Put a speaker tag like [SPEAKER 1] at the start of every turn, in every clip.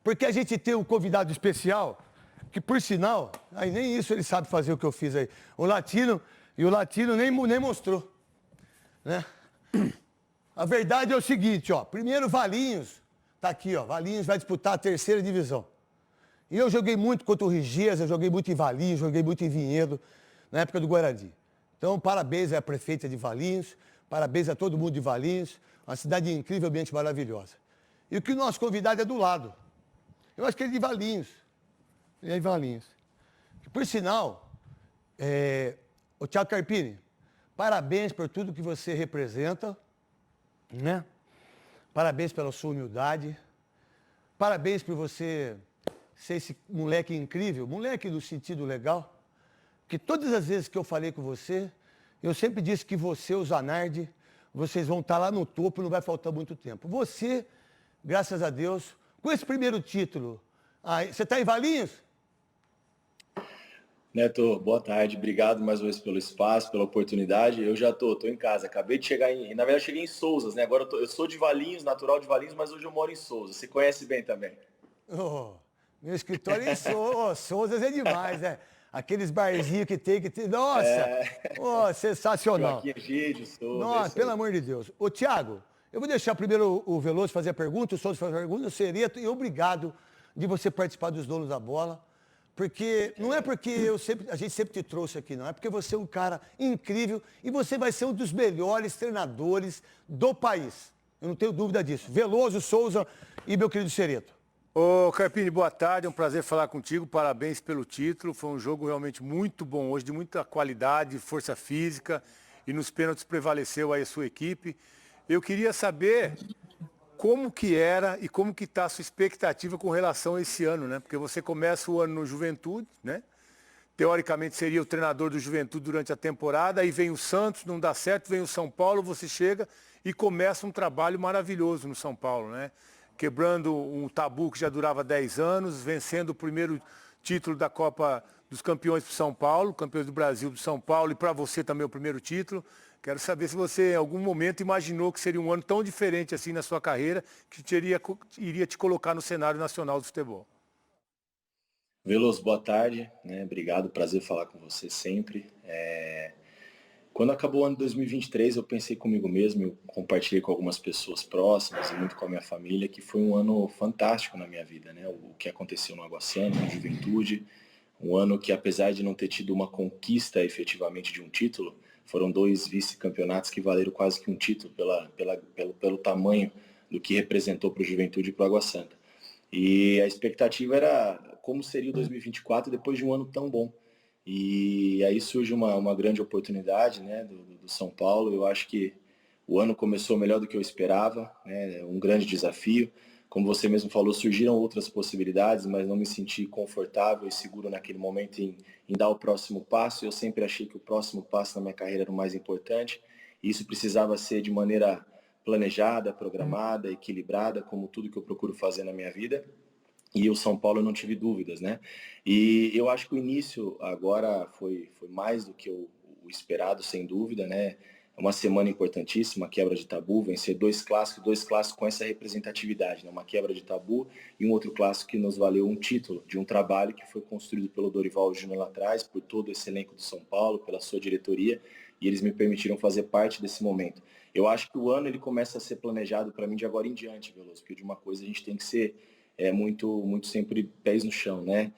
[SPEAKER 1] porque a gente tem um convidado especial, que por sinal, aí nem isso ele sabe fazer o que eu fiz aí. O Latino nem mostrou, né? A verdade é o seguinte, ó. Primeiro, Valinhos, tá aqui, ó. Valinhos vai disputar a 3ª divisão. E eu joguei muito contra o Rigeza, eu joguei muito em Valinhos, joguei muito em Vinhedo, na época do Guarani. Então, parabéns à prefeita de Valinhos, parabéns a todo mundo de Valinhos, uma cidade incrivelmente maravilhosa. E o que o nosso convidado é do lado. Eu acho que ele é de Valinhos. Ele é de Valinhos. Por sinal, o Thiago Carpini, parabéns por tudo que você representa, né? Parabéns pela sua humildade. Parabéns por você ser esse moleque incrível, moleque no sentido legal. Que todas as vezes que eu falei com você, eu sempre disse que você, o Zanardi, vocês vão estar lá no topo, não vai faltar muito tempo. Você, graças a Deus, com esse primeiro título, você está em Valinhos?
[SPEAKER 2] Neto, boa tarde. Obrigado mais uma vez pelo espaço, pela oportunidade. Eu já tô em casa. Acabei de chegar na verdade, cheguei em Souzas, né? Agora eu sou de Valinhos, natural de Valinhos, mas hoje eu moro em Souzas. Você conhece bem também.
[SPEAKER 1] Meu escritório é em Souzas é demais, né? Aqueles barzinhos que tem. Nossa! Sensacional.
[SPEAKER 2] Aqui é Gide, Souzas.
[SPEAKER 1] Nossa, pelo amor de Deus. Ô, Thiago, eu vou deixar primeiro o Veloso fazer a pergunta, o Souza fazer a pergunta, o Sereto, e obrigado de você participar dos Donos da Bola. Porque não é porque a gente sempre te trouxe aqui, não. É porque você é um cara incrível e você vai ser um dos melhores treinadores do país. Eu não tenho dúvida disso. Veloso, Souza e meu querido Sereto.
[SPEAKER 3] Ô, Carpini, boa tarde. É um prazer falar contigo. Parabéns pelo título. Foi um jogo realmente muito bom hoje, de muita qualidade, força física. E nos pênaltis prevaleceu aí a sua equipe. Eu queria saber como que era e como que está a sua expectativa com relação a esse ano, né? Porque você começa o ano no Juventude, né? Teoricamente seria o treinador do Juventude durante a temporada, aí vem o Santos, não dá certo, vem o São Paulo, você chega e começa um trabalho maravilhoso no São Paulo, né? Quebrando um tabu que já durava 10 anos, vencendo o primeiro título da Copa dos Campeões para o São Paulo, Campeões do Brasil do São Paulo, e para você também o primeiro título. Quero saber se você, em algum momento, imaginou que seria um ano tão diferente assim na sua carreira, que iria te colocar no cenário nacional do futebol.
[SPEAKER 2] Veloso, boa tarde. Né? Obrigado, prazer falar com você sempre. Quando acabou o ano de 2023, eu pensei comigo mesmo, eu compartilhei com algumas pessoas próximas e muito com a minha família, que foi um ano fantástico na minha vida. Né? O que aconteceu no Água Santa, na Juventude, um ano que, apesar de não ter tido uma conquista efetivamente de um título, foram 2 vice-campeonatos que valeram quase que um título pelo tamanho do que representou para o Juventude e para o Água Santa. E a expectativa era como seria o 2024 depois de um ano tão bom. E aí surge uma grande oportunidade, né, do São Paulo. Eu acho que o ano começou melhor do que eu esperava, né, um grande desafio. Como você mesmo falou, surgiram outras possibilidades, mas não me senti confortável e seguro naquele momento em dar o próximo passo. Eu sempre achei que o próximo passo na minha carreira era o mais importante. E isso precisava ser de maneira planejada, programada, equilibrada, como tudo que eu procuro fazer na minha vida. E o São Paulo eu não tive dúvidas, né? E eu acho que o início agora foi mais do que o esperado, sem dúvida, né? É uma semana importantíssima, quebra de tabu, vencer 2 clássicos com essa representatividade, né? Uma quebra de tabu e um outro clássico que nos valeu um título de um trabalho que foi construído pelo Dorival Júnior lá atrás, por todo esse elenco do São Paulo, pela sua diretoria, e eles me permitiram fazer parte desse momento. Eu acho que o ano ele começa a ser planejado para mim de agora em diante, Veloso, porque de uma coisa a gente tem que ser muito sempre pés no chão, né?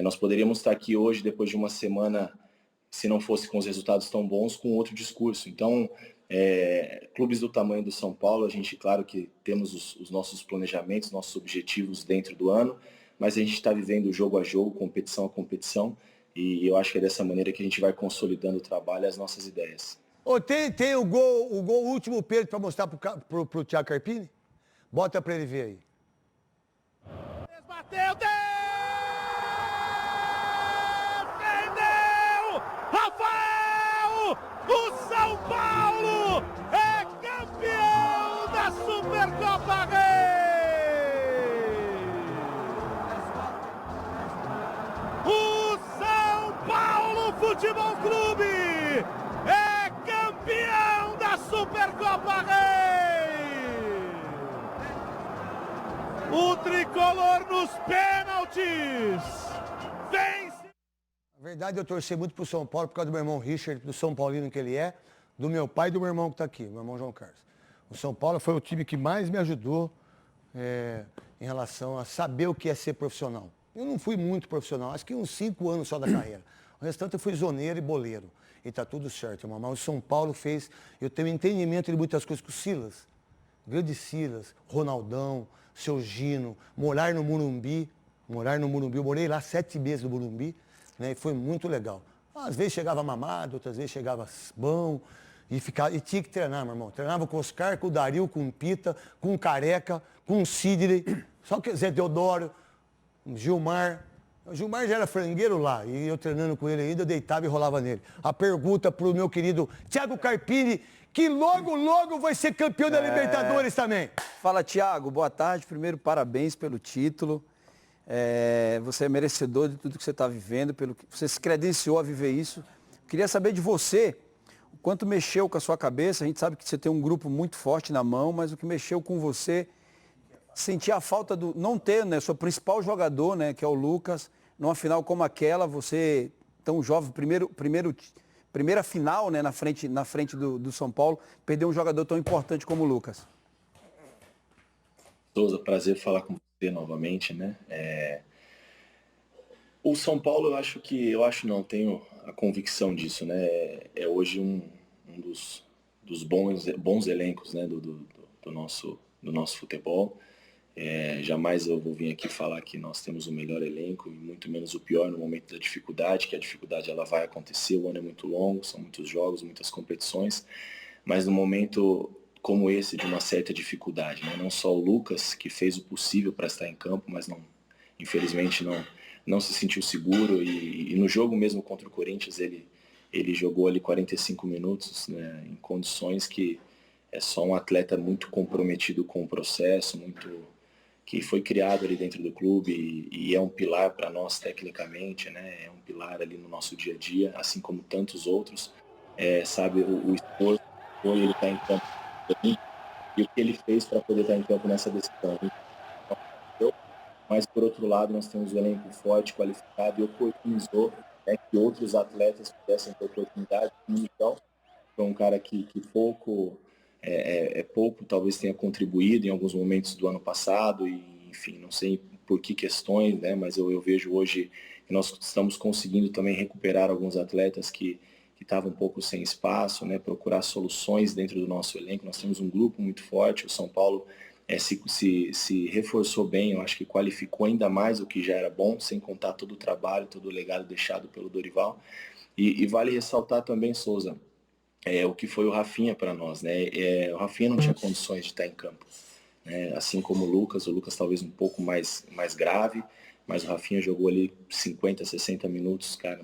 [SPEAKER 2] Nós poderíamos estar aqui hoje, depois de uma semana, se não fosse com os resultados tão bons, com outro discurso. Então, clubes do tamanho do São Paulo, a gente, claro que temos os nossos planejamentos, nossos objetivos dentro do ano, mas a gente está vivendo jogo a jogo, competição a competição, e eu acho que é dessa maneira que a gente vai consolidando o trabalho e as nossas ideias.
[SPEAKER 1] Tem o gol último pênalti para mostrar pro Thiago Carpini? Bota para ele ver aí.
[SPEAKER 4] Bateu, defendeu! Rafael! O São Paulo é campeão da Supercopa Rei! O São Paulo Futebol Clube é campeão da Supercopa Rei! O tricolor nos pênaltis. Vence.
[SPEAKER 1] Na verdade, eu torci muito pro São Paulo por causa do meu irmão Richard, do São Paulino que ele é, do meu pai e do meu irmão que está aqui, meu irmão João Carlos. O São Paulo foi o time que mais me ajudou em relação a saber o que é ser profissional. Eu não fui muito profissional, acho que uns 5 anos só da carreira. O restante eu fui zoneiro e boleiro. E tá tudo certo, irmão. Mas o São Paulo fez, eu tenho entendimento de muitas coisas com o Silas. Grande Silas, Ronaldão, Seu Gino, morar no Morumbi, eu morei lá 7 meses no Morumbi, né? E foi muito legal. Às vezes chegava mamado, outras vezes chegava bom, e tinha que treinar, meu irmão. Treinava com o Oscar, com o Dario, com o Pita, com o Careca, com o Sidney, só que Zé Deodoro, Gilmar. O Gilmar já era frangueiro lá, e eu treinando com ele ainda, eu deitava e rolava nele. A pergunta pro meu querido Thiago Carpini, que logo, logo vai ser campeão da Libertadores também.
[SPEAKER 5] Fala, Thiago, boa tarde. Primeiro, parabéns pelo título. Você é merecedor de tudo que você está vivendo, pelo que você se credenciou a viver isso. Queria saber de você, o quanto mexeu com a sua cabeça. A gente sabe que você tem um grupo muito forte na mão, mas o que mexeu com você, sentir a falta do não ter, né, seu principal jogador, né, que é o Lucas, numa final como aquela, você tão jovem, primeira final, né, na frente do São Paulo, perder um jogador tão importante como o Lucas.
[SPEAKER 2] Souza, prazer falar com você novamente, né? O São Paulo, tenho a convicção disso, né? É hoje um dos bons elencos, né, do nosso futebol. Jamais eu vou vir aqui falar que nós temos o melhor elenco e muito menos o pior no momento da dificuldade, que a dificuldade ela vai acontecer, o ano é muito longo, são muitos jogos, muitas competições, mas no momento como esse de uma certa dificuldade, né? Não só o Lucas, que fez o possível para estar em campo, mas infelizmente não se sentiu seguro e no jogo mesmo contra o Corinthians ele jogou ali 45 minutos, né, em condições que é só um atleta muito comprometido com o processo, que foi criado ali dentro do clube e é um pilar para nós tecnicamente, né? É um pilar ali no nosso dia a dia, assim como tantos outros. Sabe, o esforço foi ele estar em campo e o que ele fez para poder estar em campo nessa decisão. Mas, por outro lado, nós temos um elenco forte, qualificado e oportunizou, né, que outros atletas pudessem ter oportunidade. Então, foi um cara que pouco talvez tenha contribuído em alguns momentos do ano passado e, enfim, não sei por que questões, né, mas eu vejo hoje que nós estamos conseguindo também recuperar alguns atletas que estavam um pouco sem espaço, né, procurar soluções dentro do nosso elenco. Nós temos um grupo muito forte, o São Paulo se reforçou bem, eu acho que qualificou ainda mais o que já era bom, sem contar todo o trabalho, todo o legado deixado pelo Dorival. E vale ressaltar também, Souza, o que foi o Rafinha para nós, né? O Rafinha não tinha condições de estar em campo, né? Assim como o Lucas talvez um pouco mais grave, mas o Rafinha jogou ali 50, 60 minutos, cara,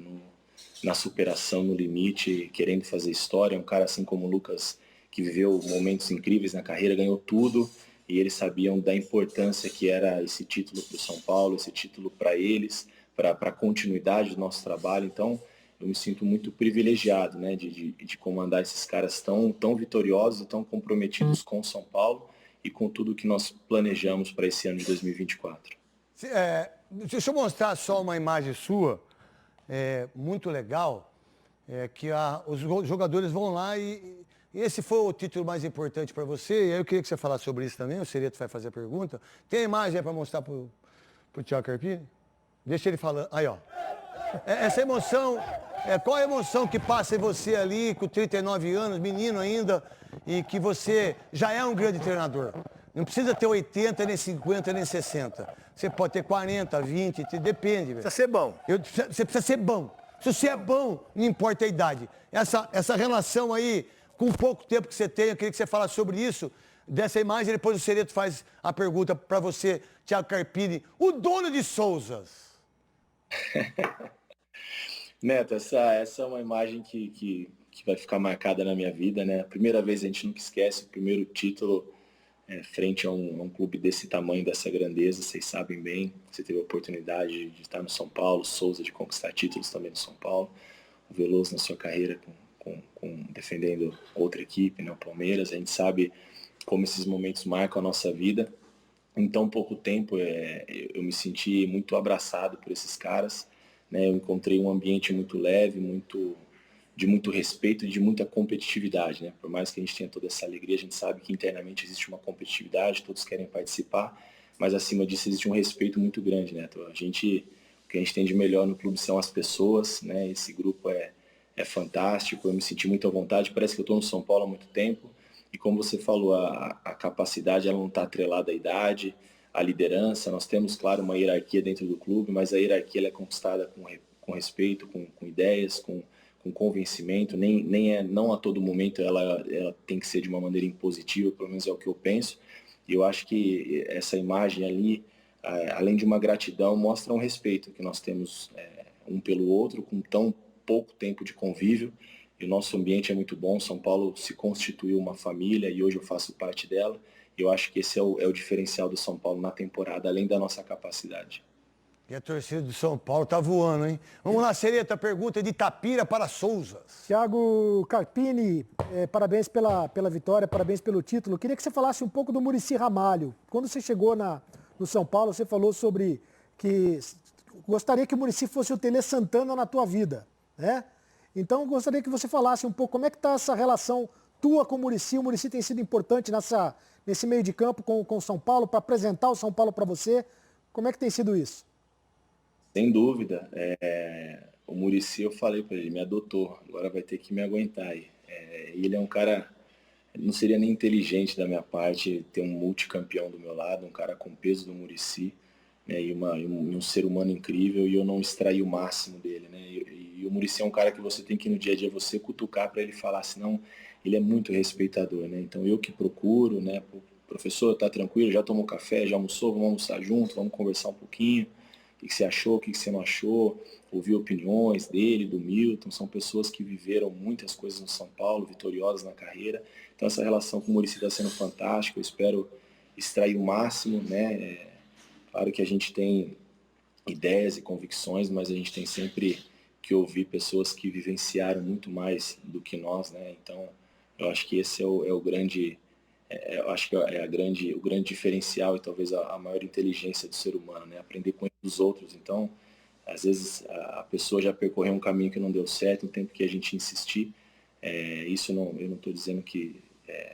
[SPEAKER 2] na superação, no limite, querendo fazer história. Um cara assim como o Lucas, que viveu momentos incríveis na carreira, ganhou tudo, e eles sabiam da importância que era esse título para o São Paulo, esse título para eles, para a continuidade do nosso trabalho. Então, eu me sinto muito privilegiado, né, de comandar esses caras tão vitoriosos e tão comprometidos com o São Paulo e com tudo que nós planejamos para esse ano de 2024.
[SPEAKER 1] Deixa eu mostrar só uma imagem sua, muito legal, que os jogadores vão lá e esse foi o título mais importante para você, e aí eu queria que você falasse sobre isso também, o Sereto vai fazer a pergunta. Tem a imagem para mostrar para o Thiago Carpini? Deixa ele falando. Aí, ó. Essa emoção, qual a emoção que passa em você ali, com 39 anos, menino ainda, e que você já é um grande treinador? Não precisa ter 80, nem 50, nem 60. Você pode ter 40, 20, depende.
[SPEAKER 3] Precisa ser bom.
[SPEAKER 1] Você precisa ser bom. Se você é bom, não importa a idade. Essa relação aí, com pouco tempo que você tem, eu queria que você falasse sobre isso, dessa imagem, depois o Sereto faz a pergunta para você, Thiago Carpini, o dono de Souzas.
[SPEAKER 2] Neto, essa é uma imagem que vai ficar marcada na minha vida, né? A primeira vez a gente nunca esquece, o primeiro título frente a um clube desse tamanho, dessa grandeza, vocês sabem bem, você teve a oportunidade de estar no São Paulo, Souza de conquistar títulos também no São Paulo, o Veloso na sua carreira defendendo outra equipe, né, o Palmeiras. A gente sabe como esses momentos marcam a nossa vida em tão pouco tempo, eu me senti muito abraçado por esses caras, né? Eu encontrei um ambiente muito leve, de muito respeito e de muita competitividade, né? Por mais que a gente tenha toda essa alegria, a gente sabe que internamente existe uma competitividade, todos querem participar, mas acima disso existe um respeito muito grande, né? Então, o que a gente tem de melhor no clube são as pessoas, né? Esse grupo é fantástico, eu me senti muito à vontade, parece que eu estou no São Paulo há muito tempo, e como você falou, a capacidade ela não está atrelada à idade, à liderança. Nós temos, claro, uma hierarquia dentro do clube, mas a hierarquia ela é conquistada com respeito, com ideias, com convencimento. Não a todo momento ela tem que ser de uma maneira impositiva, pelo menos é o que eu penso. E eu acho que essa imagem ali, além de uma gratidão, mostra um respeito que nós temos um pelo outro, com tão pouco tempo de convívio. E o nosso ambiente é muito bom. São Paulo se constituiu uma família e hoje eu faço parte dela. E eu acho que esse é o diferencial do São Paulo na temporada, além da nossa capacidade.
[SPEAKER 1] E a torcida do São Paulo tá voando, hein? Vamos lá, Sereta, pergunta de Itapira para Souza.
[SPEAKER 6] Thiago Carpini, parabéns pela vitória, parabéns pelo título. Queria que você falasse um pouco do Muricy Ramalho. Quando você chegou no São Paulo, você falou sobre que gostaria que o Muricy fosse o Tele Santana na tua vida, né? Então, gostaria que você falasse um pouco como é que está essa relação tua com o Muricy. O Muricy tem sido importante nesse meio de campo com o São Paulo, para apresentar o São Paulo para você. Como é que tem sido isso?
[SPEAKER 2] Sem dúvida. O Muricy, eu falei para ele, me adotou, agora vai ter que me aguentar aí. Ele é um cara, não seria nem inteligente da minha parte ter um multicampeão do meu lado, um cara com peso do Muricy, né, e um ser humano incrível, e eu não extraí o máximo dele, né? E o Muricy é um cara que você tem que no dia a dia você cutucar para ele falar, senão ele é muito respeitador, né? Então eu que procuro, né? Professor, tá tranquilo? Já tomou café? Já almoçou? Vamos almoçar junto? Vamos conversar um pouquinho? O que você achou? O que você não achou? Ouvir opiniões dele, do Milton. São pessoas que viveram muitas coisas no São Paulo, vitoriosas na carreira. Então essa relação com o Muricy está sendo fantástica. Eu espero extrair o máximo, né? Claro que a gente tem ideias e convicções, mas a gente tem sempre que ouvir pessoas que vivenciaram muito mais do que nós, né? Então, eu acho que esse é o grande, eu acho que o grande diferencial e talvez a maior inteligência do ser humano, né? Aprender com os outros. Então, às vezes a pessoa já percorreu um caminho que não deu certo, um tempo que a gente insistir. Eu não estou dizendo que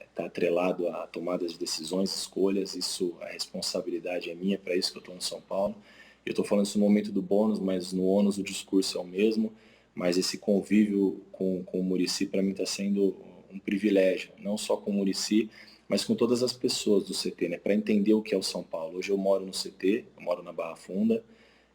[SPEAKER 2] está atrelado a tomadas de decisões, escolhas. A responsabilidade é minha, para isso que eu estou no São Paulo. Eu estou falando isso no momento do bônus, mas no ônus o discurso é o mesmo. Mas esse convívio com o Muricy, para mim, está sendo um privilégio, não só com o Muricy, mas com todas as pessoas do CT, né? Para entender o que é o São Paulo. Hoje eu moro no CT, eu moro na Barra Funda,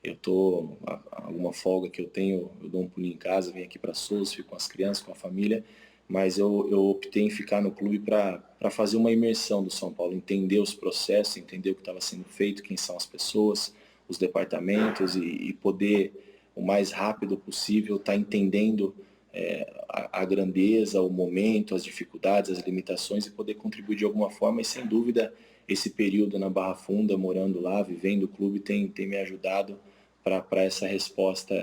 [SPEAKER 2] eu estou, alguma folga que eu tenho, eu dou um pulinho em casa, venho aqui para Souza, fico com as crianças, com a família, mas eu optei em ficar no clube para fazer uma imersão do São Paulo, entender os processos, entender o que estava sendo feito, quem são as pessoas, os departamentos e poder, o mais rápido possível, estar entendendo a grandeza, o momento, as dificuldades, as limitações e poder contribuir de alguma forma. E sem dúvida, esse período na Barra Funda, morando lá, vivendo o clube, tem me ajudado para essa resposta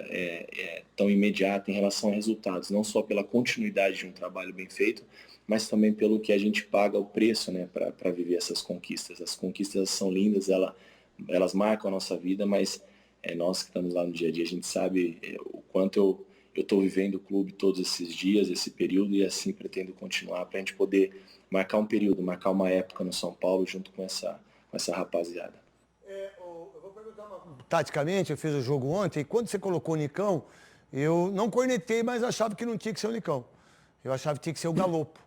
[SPEAKER 2] tão imediata em relação a resultados, não só pela continuidade de um trabalho bem feito, mas também pelo que a gente paga o preço, né, para viver essas conquistas. As conquistas são lindas, elas marcam a nossa vida, mas nós que estamos lá no dia a dia, a gente sabe o quanto eu estou vivendo o clube todos esses dias, esse período, e assim pretendo continuar para a gente poder marcar um período, marcar uma época no São Paulo junto com essa rapaziada.
[SPEAKER 1] Eu vou perguntar taticamente, eu fiz o jogo ontem, e quando você colocou o Nicão, eu não cornetei, mas achava que não tinha que ser o Nicão. Eu achava que tinha que ser o Galopo.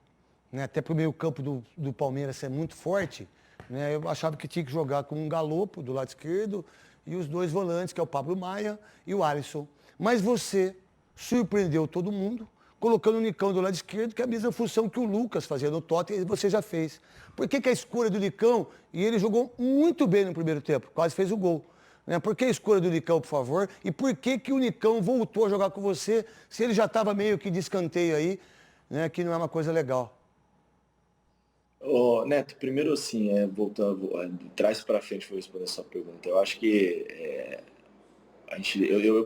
[SPEAKER 1] Né? Até para o meio campo do Palmeiras ser muito forte, né? Eu achava que tinha que jogar com um Galopo do lado esquerdo e os dois volantes, que é o Pablo Maia e o Alisson. Mas você surpreendeu todo mundo, colocando o Nicão do lado esquerdo, que é a mesma função que o Lucas fazia no Tottenham, e você já fez. Por que a escolha do Nicão? E ele jogou muito bem no primeiro tempo, quase fez o gol. Né? Por que a escolha do Nicão, por favor? E por que o Nicão voltou a jogar com você, se ele já estava meio que de escanteio aí, né? Que não é uma coisa legal?
[SPEAKER 2] Neto, primeiro assim, de trás para frente vou responder a sua pergunta. Eu acho que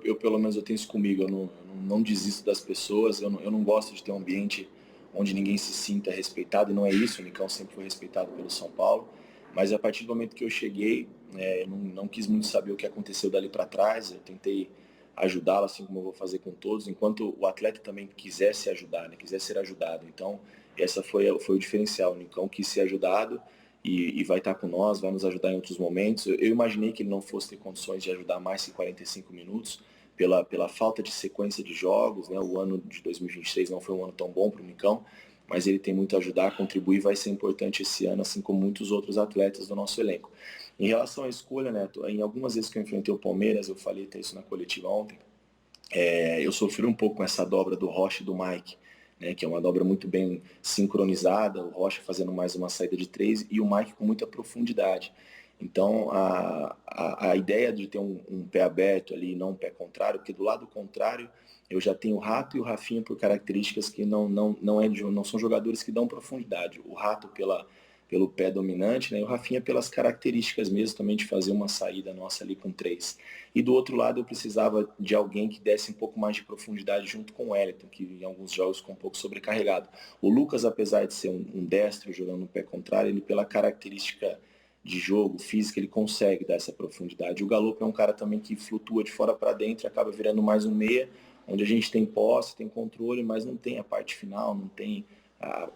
[SPEAKER 2] eu pelo menos eu tenho isso comigo, eu não desisto das pessoas, eu não gosto de ter um ambiente onde ninguém se sinta respeitado, e não é isso, o Nicão sempre foi respeitado pelo São Paulo. Mas a partir do momento que eu cheguei, eu não quis muito saber o que aconteceu dali para trás. Eu tentei ajudá-lo, assim como eu vou fazer com todos, enquanto o atleta também quisesse ajudar, né? Quisesse ser ajudado. Então, essa foi o diferencial. O Nicão quis ser ajudado e vai estar com nós, vai nos ajudar em outros momentos. Eu imaginei que ele não fosse ter condições de ajudar mais que 45 minutos, pela falta de sequência de jogos, né? O ano de 2023 não foi um ano tão bom para o Nicão, mas ele tem muito a ajudar, a contribuir, vai ser importante esse ano, assim como muitos outros atletas do nosso elenco. Em relação à escolha, Neto, em algumas vezes que eu enfrentei o Palmeiras, eu falei até isso na coletiva ontem, eu sofri um pouco com essa dobra do Rocha e do Mike, né, que é uma dobra muito bem sincronizada, o Rocha fazendo mais uma saída de 3 e o Mike com muita profundidade. Então, a ideia de ter um pé aberto ali, não um pé contrário, porque do lado contrário, eu já tenho o Rato e o Rafinha por características que não são jogadores que dão profundidade. O Rato pelo pé dominante, né, e o Rafinha pelas características mesmo também de fazer uma saída nossa ali com 3. E do outro lado eu precisava de alguém que desse um pouco mais de profundidade junto com o Wellington, que em alguns jogos ficou um pouco sobrecarregado. O Lucas, apesar de ser um destro jogando no pé contrário, ele pela característica de jogo, física, ele consegue dar essa profundidade. O Galopo é um cara também que flutua de fora para dentro, acaba virando mais um meia, onde a gente tem posse, tem controle, mas não tem a parte final, não tem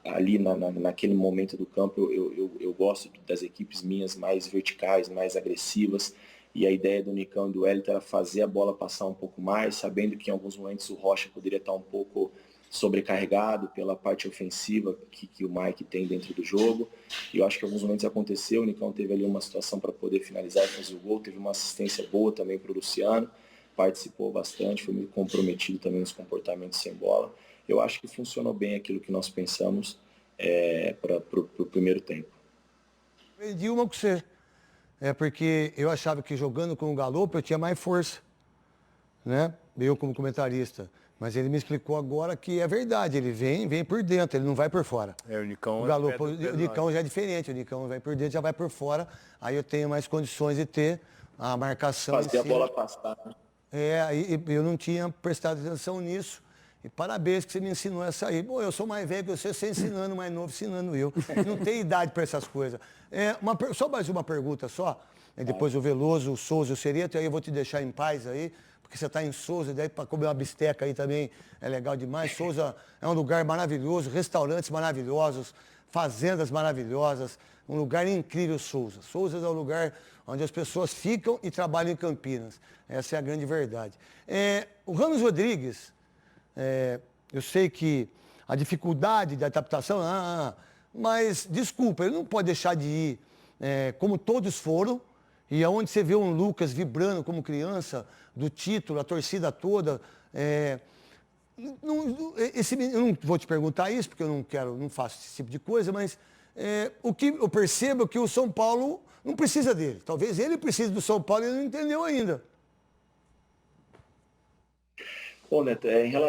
[SPEAKER 2] ali naquele momento do campo. Eu gosto das equipes minhas mais verticais, mais agressivas, e a ideia do Nicão e do Wellington era fazer a bola passar um pouco mais, sabendo que em alguns momentos o Rocha poderia estar um pouco sobrecarregado pela parte ofensiva que o Mike tem dentro do jogo. E eu acho que em alguns momentos aconteceu, o Nicão teve ali uma situação para poder finalizar e fazer o gol, teve uma assistência boa também para o Luciano, participou bastante, foi muito comprometido também nos comportamentos sem bola. Eu acho que funcionou bem aquilo que nós pensamos para o primeiro tempo.
[SPEAKER 1] Aprendi uma com você. Porque eu achava que jogando com o Galopo eu tinha mais força, né? Eu como comentarista. Mas ele me explicou agora que é verdade, ele vem por dentro, ele não vai por fora.
[SPEAKER 3] O Nicão
[SPEAKER 1] o Galopo, o Nicão já é diferente, o Nicão vai por dentro, já vai por fora, aí eu tenho mais condições de ter a marcação.
[SPEAKER 2] Fazer a bola passar.
[SPEAKER 1] Aí eu não tinha prestado atenção nisso. E parabéns que você me ensinou essa aí. Bom, eu sou mais velho que você ensinando, mais novo ensinando eu. Não tenho idade para essas coisas. Só mais uma pergunta só. Depois o Veloso, o Souza e o Cereto, aí eu vou te deixar em paz aí, porque você está em Souza, daí para comer uma bisteca aí também é legal demais. Souza é um lugar maravilhoso, restaurantes maravilhosos, fazendas maravilhosas, um lugar incrível, Souza. Souza é um lugar onde as pessoas ficam e trabalham em Campinas. Essa é a grande verdade. O Ramos Rodrigues, eu sei que a dificuldade de adaptação, mas desculpa, ele não pode deixar de ir como todos foram, e aonde você vê um Lucas vibrando como criança, do título, a torcida toda. Eu não vou te perguntar isso, porque eu não faço esse tipo de coisa, mas o que eu percebo é que o São Paulo não precisa dele. Talvez ele precise do São Paulo e ele não entendeu ainda.
[SPEAKER 2] Bom, Neto, em relação